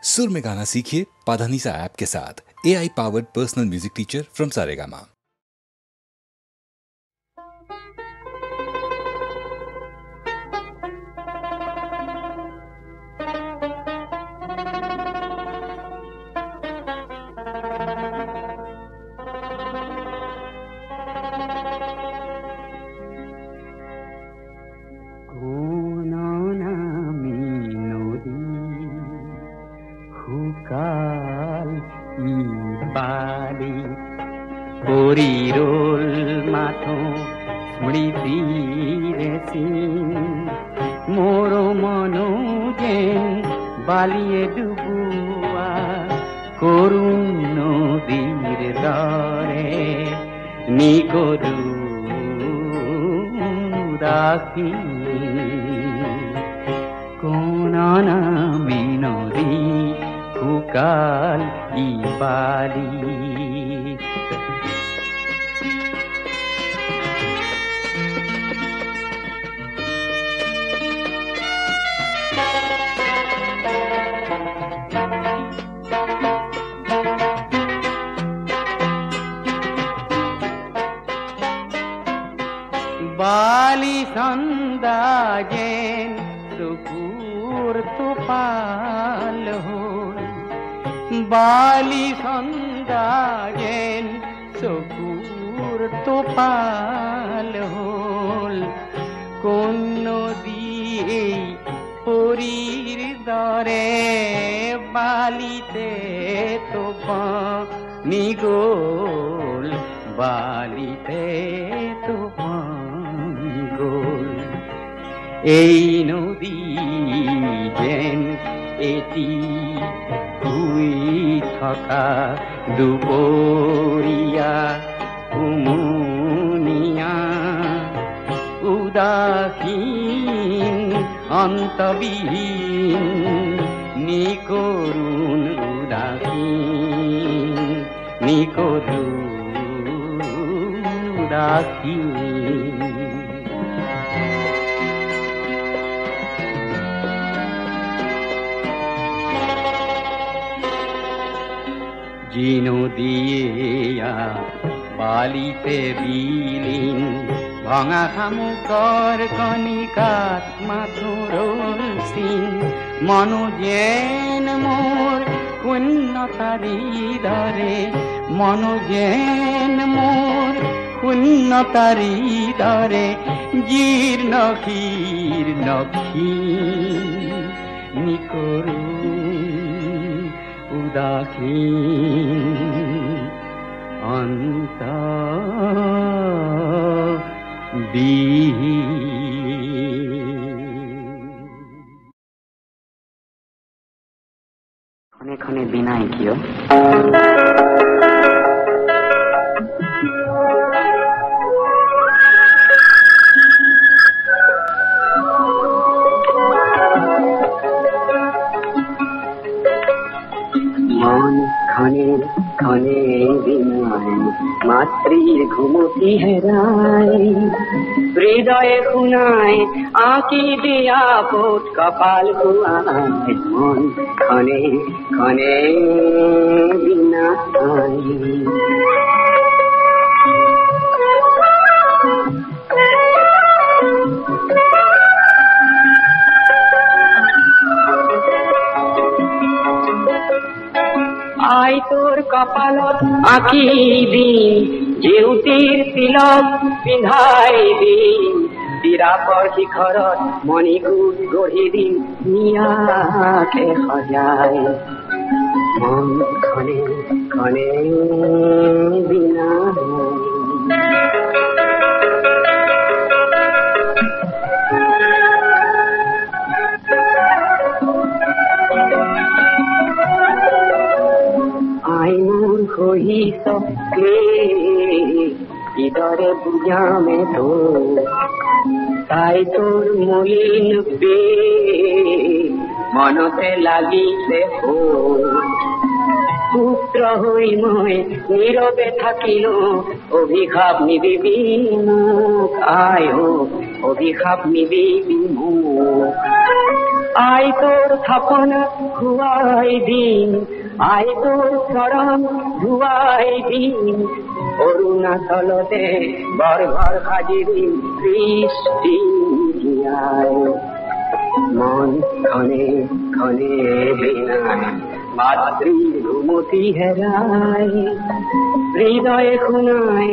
सुर में गाना सीखिए पाधानीसा ऐप के साथ। AI powered personal music teacher from Saregama. Porirol mato smritiরে সিন মোরো মনো যেন বালিয়ে ডুবুয়া করুণ নদীর দরে নিগরু রাখি কোন নামে নদী ফুকাল ইবালি বালি সন্দাজেন সুকুর তুপাল হল বালি সন্দাজেন সুকুর তুপাল হল কোন নদী পুরীর দরে বালিতে তো পানি গোল বালিতে তো এই নদী যেন এটি হুই থকা দুপরিয়া উমুনিয়া উদাসীন অন্তবিহীন নিকরুণ উদাসীন নিকরুণ উদাসীন জিনো দিয়া বালিতে বিলীন ভঙা শামুকৰ কণিকাত মাথুৰল চিন মনো যেন মোৰ শূন্যতাৰী দৰে মনো যেন মোৰ শূন্যতাৰী দৰে জীৰ্ণ শীৰ্ণ নিকৰুণ উদাসীন ক্ষণে ক্ষণে বিনাই কিয় ক্ষণে ক্ষণে বিনায় মাতৃর ঘুমতি হেরায় হৃদয়ে খুনায় আঁকি দিয়া পোত কপাল কুয়ায় মন ক্ষণে ক্ষণে বিনায় আই তোর কপালত আঁকি দিন জেউতির তিলক পিন্ধাই দিন বিৰাপৰ শিখৰত মণিকূট গঢ়ি দিন নিয়াকে সজাই মন ক্ষণে ক্ষণে বিনাই কহি সকে ইদরে বুঝামে তো তাই তোর মলিন পে মনতে লাগিছে হো পুত্র হই মই নীরবে থাকিল অভিশাপ নিদিবি মুখ আয় অভিশাপ নিদিবি মুখ আয় তোর স্থাপন খুয়াই দিন, আয় তোর চরণ ধুয়াই দিন, অরুণাচলতে বরঘর ভাজিবি বৃষ্টি আয়। মন ক্ষণে ক্ষণে বিনায় মাতৃভূমতি হেরায়, হৃদয়ে খুনায়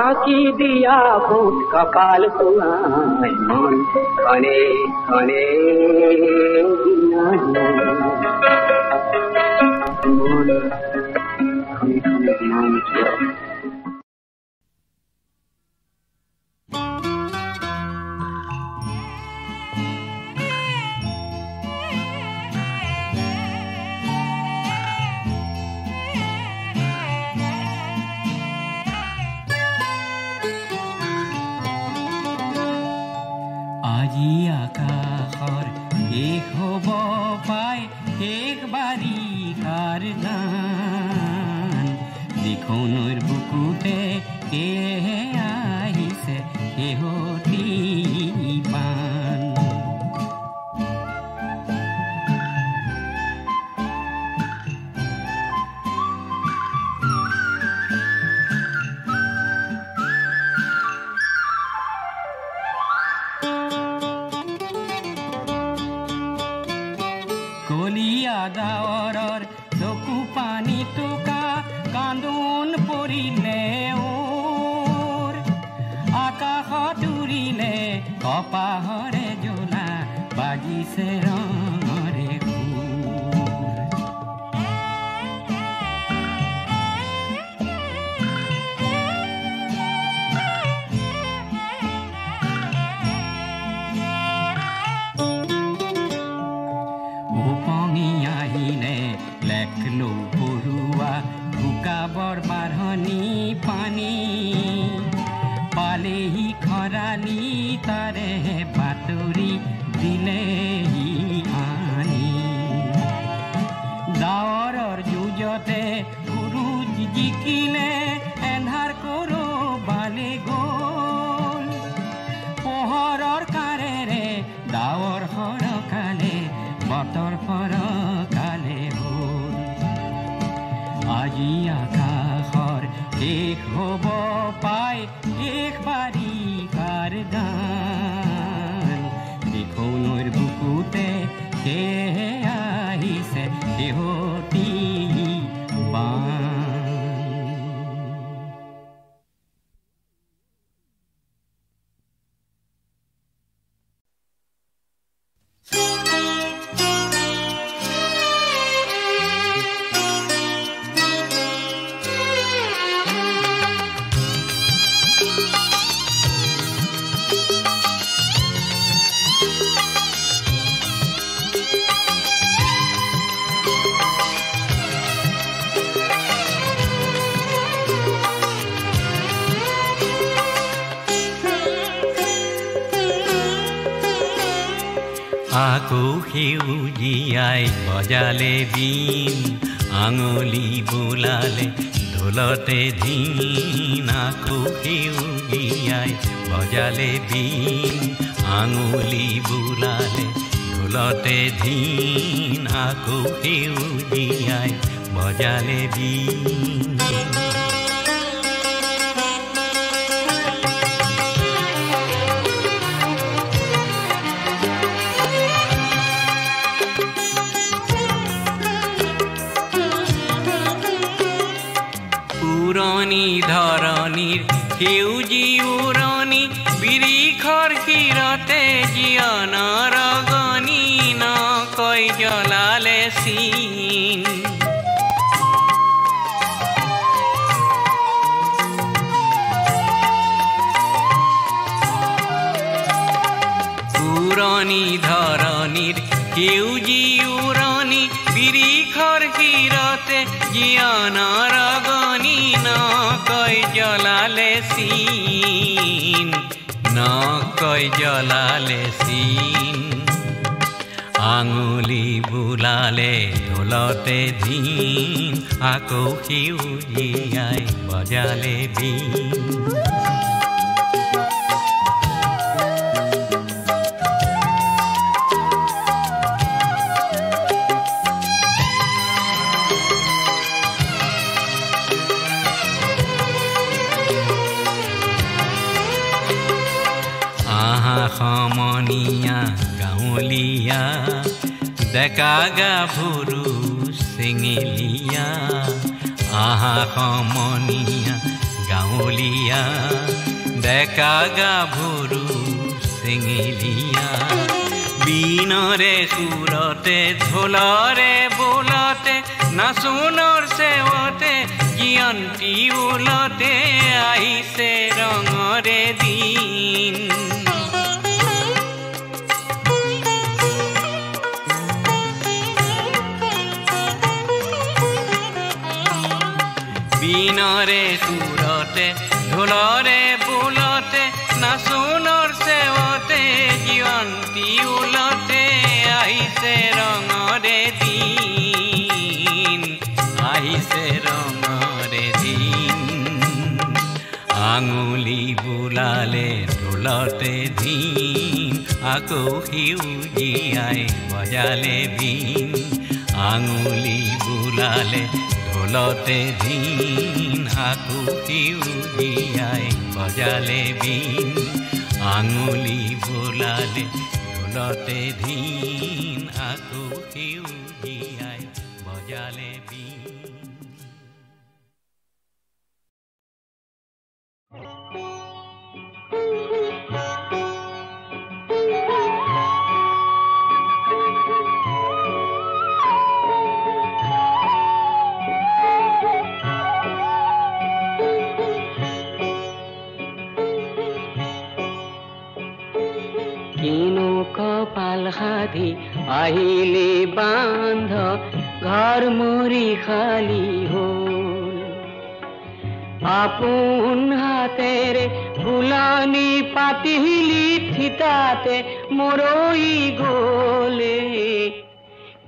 আঁকি দিয়া ভূত কপাল কুয়ায়। মন ক্ষণে ক্ষণে বিনায়, মন ক্ষণে ক্ষণে বিনায়। আজি আকাশৰ শেষ হ'ব পাই শেষ বাৰিষাৰ গান, দেখো নৈৰ বুকুতে সেয়েহে আহিছে শেহতি পান। কলিয়া গাঁৱৰৰ চকু পানী টোকা কান্দোন পৰিলে ওৰ, আকাশত উৰিলে কপাহৰে জ্বলা বাজিছে ৰঙৰে সুৰ। লেখলো পৰুৱা শুকাবৰ বাঢ়নি পানী, পালেহি খৰালি তাৰে বাতৰি দিলেহি আনি। ডাৱৰৰ যুঁজতে সূৰুজ জিকিলে এন্ধাৰ কৰবালে গ'ল, পোহৰৰ কাৰেৰে ডাৱৰ সৰকালে বতৰ ফৰকালে হ'ল। আজি আকাশৰ শেষ হ'ব পাই শেষ বাৰিষাৰ গান, দেখো নৈৰ বুকুতে সেয়েহে আহিছে শেহতি বান। আকৌ সেউজীয়াই বজালে বিন, আঙুলি বোলালে ঢোলতে ধিন। আকৌ সেউজীয়াই বজালে বিন, আঙুলি বোলালে ঢোলতে ধিন। আকৌ সেউজীয়াই বজালে বিন। পুৰণি ধৰণিৰ সেউজী উৰণি, বিৰিখৰ শিৰতে জীয়নৰ ৰগনি, নকৈ জ্বলালে চিন। পুৰণি ধৰণিৰ সেউজী উৰণি, বিৰিখৰ শিৰতে জীয়নৰ ৰগনি, নকৈ জ্বলালে চিন, নকৈ জ্বলালে চিন। আঙুলি বোলালে ঢোলতে ধিন, আকৌ সেউজীয়াই বজালে বিন। কুমলীয়া ডেকা গাভৰু চেঙেলীয়া আহা সমনীয়া গাঁৱলীয়া ডেকা গাভৰু চেঙেলীয়া বিনৰে সুৰতে ঢোলৰে বোলতে নাচোনৰ চেৱতে জয়ন্তী ওলতে আহিছে ৰঙৰে দিন বিনৰে সুৰতে ঢোলৰে বোলতে নাচোনৰ চেৱতে জয়ন্তী ওলতে আহিছে ৰঙৰে দিন আহিছে ৰঙৰে দিন আঙুলি বোলালে ঢোলতে ধিন আকৌ সেউজীয়াই বজালে বিন আঙুলি বোলালে ঢোলতে ধিন আকৌ সেউজীয়াই বজালে বিন আঙুলি বোলালে ঢোলতে ধিন আকৌ সেউজীয়াই বজালে বিন কপাল সাধি আহিলে বান্ধ ঘৰ মৰি খালি হ'ল আপোন হাতেৰে ফুলনি পাতিলি থিতাতে মৰৈ গলে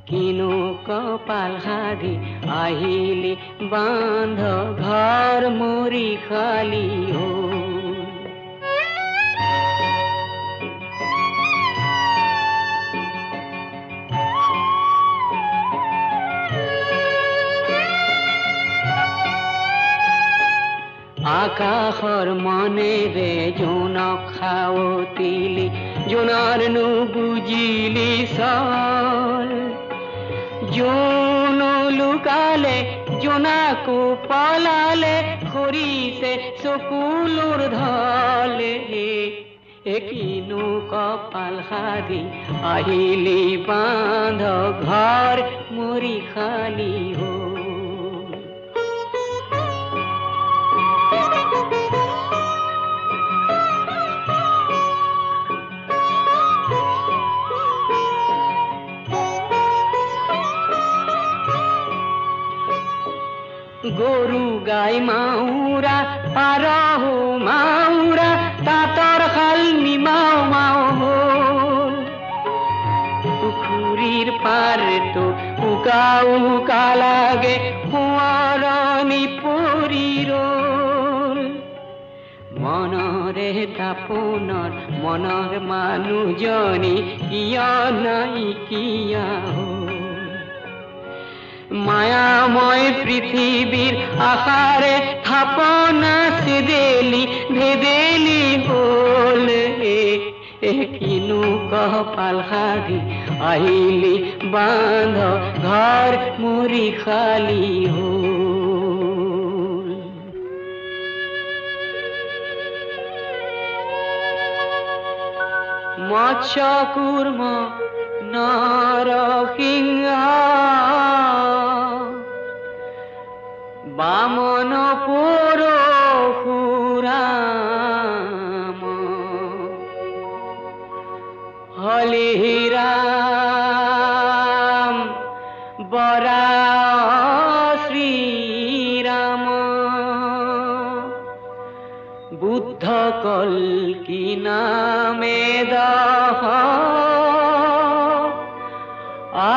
কিনো কপাল সাধি আহিলে বান্ধ ঘৰ মৰি খালি হ'ল আকাশৰ মনেৰে জোনক খাৱতিলি জোনৰ নুবুজিলি চল জোন লুকালে জোনাকো পলালে সৰিছে চকুলোৰ ঢলে কিনো কপাল সাধি আহিলি বান্ধ ঘৰ মৰি খালি হ'ল গৰু গাই মাউৰা পাৰহু মাউৰা তাঁতৰ শাল নিমাও মাও হ'ল পুখুৰীৰ পাৰটো উকা উকা লাগে সোঁৱৰণি পৰি ৰ'ল মনৰে দাপোনৰ মনৰ মানুহজনী কিয় নাইকিয়া হ'ল মায়াময় পৃথিবীর আকারে থাপনা সেদেলি ভেদেলি বলে কিনু কপাল সাধি আহিলি বান্ধ ঘর মরি খালি হল মৎস্য কুর্ম নরসিংহ বামন পরশুরাম হলিরাম বরা শ্রীরাম বুদ্ধ কল্কি নামে দহ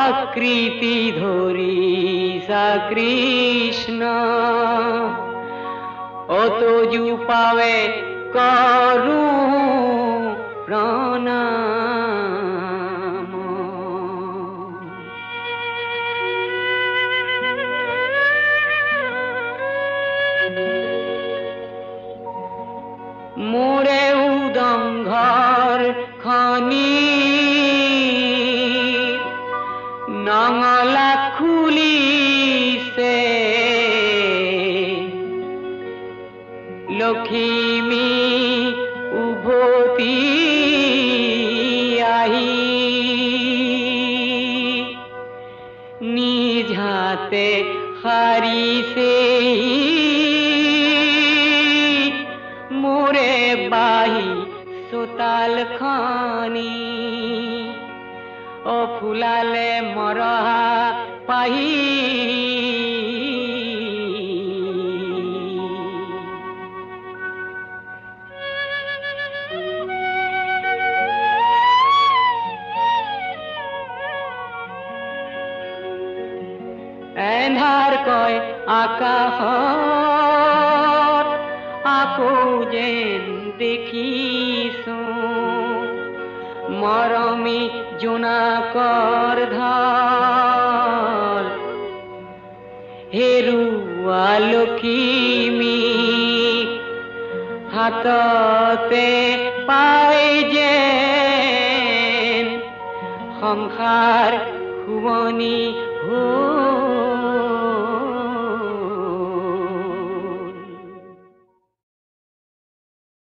আকৃতি ধরি কৃষ্ণ অতজু পাবে করু প্রণাম মোরে উদং ঘর খনি লখিমী উভতি আহি নিজ হাতে হাৰিছে মোৰে বাহি চোতাল খনি ফুলালে মৰহা পাহি এন্ধাৰ কয় আকাশত আকৌ যেন দেখিছো মৰমী জোনাকৰ ঢল হেৰুৱা লখিমী হাততে পাই যেন সংসাৰ শুৱনি হৈ